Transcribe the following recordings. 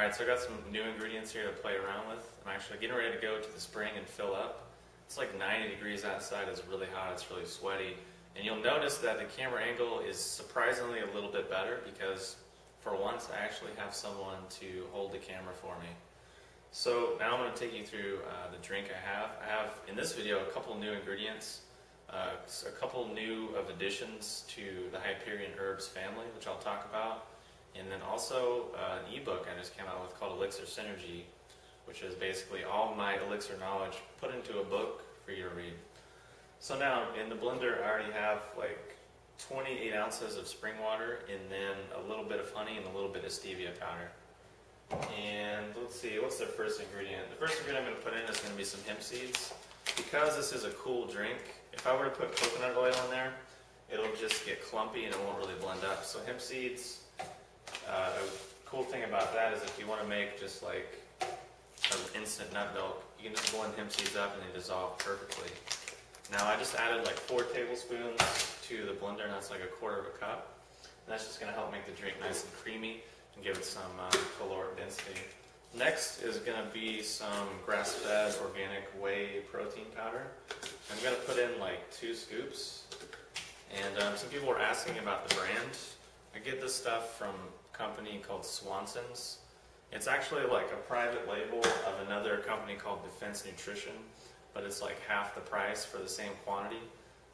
Alright, so I got some new ingredients here to play around with. I'm actually getting ready to go to the spring and fill up. It's like 90 degrees outside, it's really hot, it's really sweaty. And you'll notice that the camera angle is surprisingly a little bit better because for once I actually have someone to hold the camera for me. So now I'm going to take you through the drink I have. I have in this video a couple new ingredients, a couple new additions to the Hyperion herbs family, which I'll talk about. And then also an ebook I just came out with called Elixir Synergy, which is basically all my Elixir knowledge put into a book for you to read. So now in the blender I already have like 28 ounces of spring water and then a little bit of honey and a little bit of stevia powder. And let's see, what's the first ingredient? The first ingredient I'm going to put in is going to be some hemp seeds. Because this is a cool drink, if I were to put coconut oil in there, it'll just get clumpy and it won't really blend up. So hemp seeds, a cool thing about that is if you want to make just like an instant nut milk, you can just blend hemp seeds up and they dissolve perfectly. Now I just added like 4 tablespoons to the blender, and that's like 1/4 cup. And that's just going to help make the drink nice and creamy and give it some caloric density. Next is going to be some grass-fed organic whey protein powder. I'm going to put in like 2 scoops. And some people were asking about the brand. I get this stuff from a company called Swanson's. It's actually like a private label of another company called Defense Nutrition, but it's like half the price for the same quantity.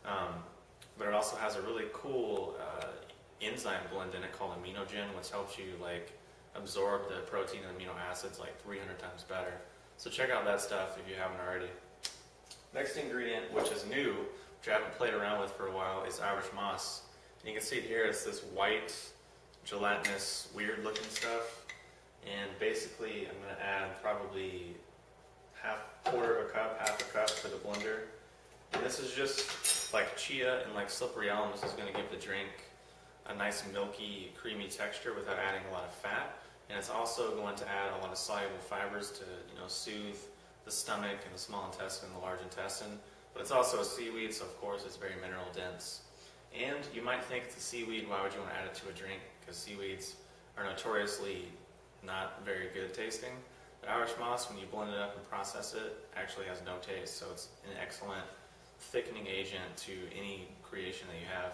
But it also has a really cool enzyme blend in it called aminogen, which helps you like absorb the protein and amino acids like 300 times better. So check out that stuff if you haven't already. Next ingredient, which is new, which I haven't played around with for a while, is Irish moss. And you can see it here, it's this white, gelatinous, weird looking stuff. And basically I'm going to add probably 1/4 cup, half a cup to the blender. And this is just like chia and like slippery elm. This is going to give the drink a nice milky, creamy texture without adding a lot of fat. And it's also going to add a lot of soluble fibers to, soothe the stomach and the small intestine and the large intestine. But it's also a seaweed, so of course it's very mineral dense. And you might think it's a seaweed, why would you want to add it to a drink? Because seaweeds are notoriously not very good tasting. But Irish moss, when you blend it up and process it, actually has no taste. So it's an excellent thickening agent to any creation that you have.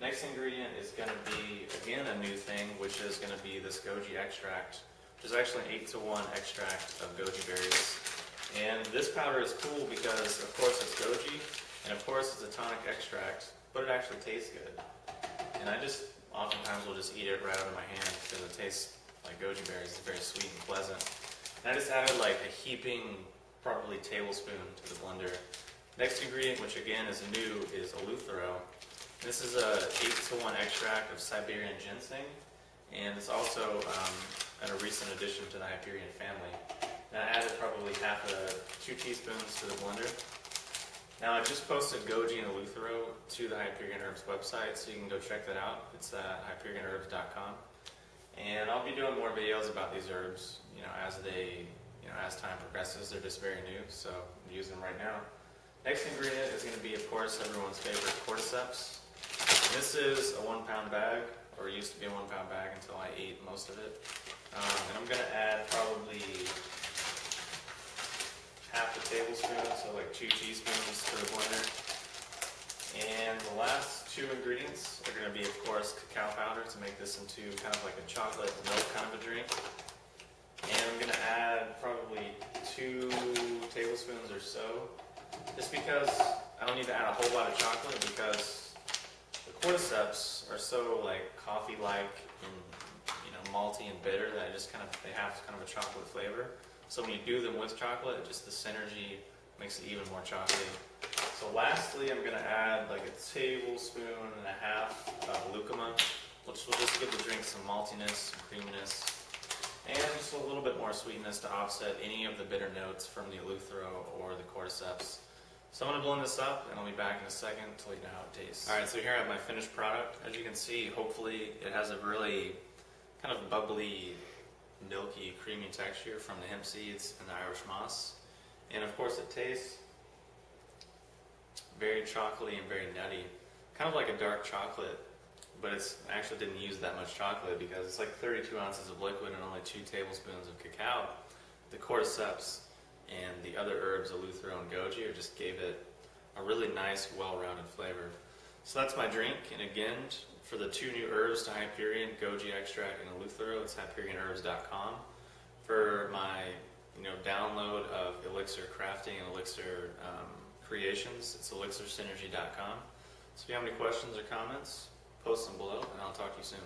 Next ingredient is going to be, again, a new thing, which is going to be this goji extract, which is actually an 8-to-1 extract of goji berries. And this powder is cool because, of course, it's goji, and of course it's a tonic extract, but it actually tastes good. And I just oftentimes will just eat it right out of my hand because it tastes like goji berries. It's very sweet and pleasant. And I just added like a heaping, probably tablespoon to the blender. Next ingredient, which again is new, is eleuthero. This is a 8-to-1 extract of Siberian ginseng, and it's also a recent addition to the Hyperion family. And I added probably 2 teaspoons to the blender. Now I just posted goji and eleuthero to the Hyperion Herbs website, so you can go check that out. It's at hyperionherbs.com. And I'll be doing more videos about these herbs, as time progresses. They're just very new, so I'm using them right now. Next ingredient is going to be, of course, everyone's favorite cordyceps. And this is a 1-pound bag, or it used to be a 1-pound bag until I ate most of it. And I'm going to add probably half a tablespoon, so like 2 teaspoons to the blender. And the last 2 ingredients are going to be, of course, cacao powder to make this into kind of like a chocolate milk kind of a drink. And I'm going to add probably 2 tablespoons or so, just because I don't need to add a whole lot of chocolate because the cordyceps are so like coffee-like and malty and bitter that they have kind of a chocolate flavor. So when you do them with chocolate, just the synergy makes it even more chocolatey. So lastly, I'm going to add like 1.5 tablespoons of lucuma, which will just give the drink some maltiness, some creaminess, and just a little bit more sweetness to offset any of the bitter notes from the eleuthero or the cordyceps. So I'm going to blend this up, and I'll be back in a second to let you know how it tastes. Alright, so here I have my finished product. As you can see, hopefully it has a really kind of bubbly, milky, creamy texture from the hemp seeds and the Irish moss. And of course it tastes very chocolatey and very nutty. Kind of like a dark chocolate but it's I actually didn't use that much chocolate because it's like 32 ounces of liquid and only 2 tablespoons of cacao. The cordyceps and the other herbs, eleuthero and goji, just gave it a really nice, well-rounded flavor. So that's my drink, and again, for the 2 new herbs to Hyperion, goji extract and eleuthero, it's hyperionherbs.com. For my download of Elixir crafting and Elixir creations, it's elixirsynergy.com. So if you have any questions or comments, post them below, and I'll talk to you soon.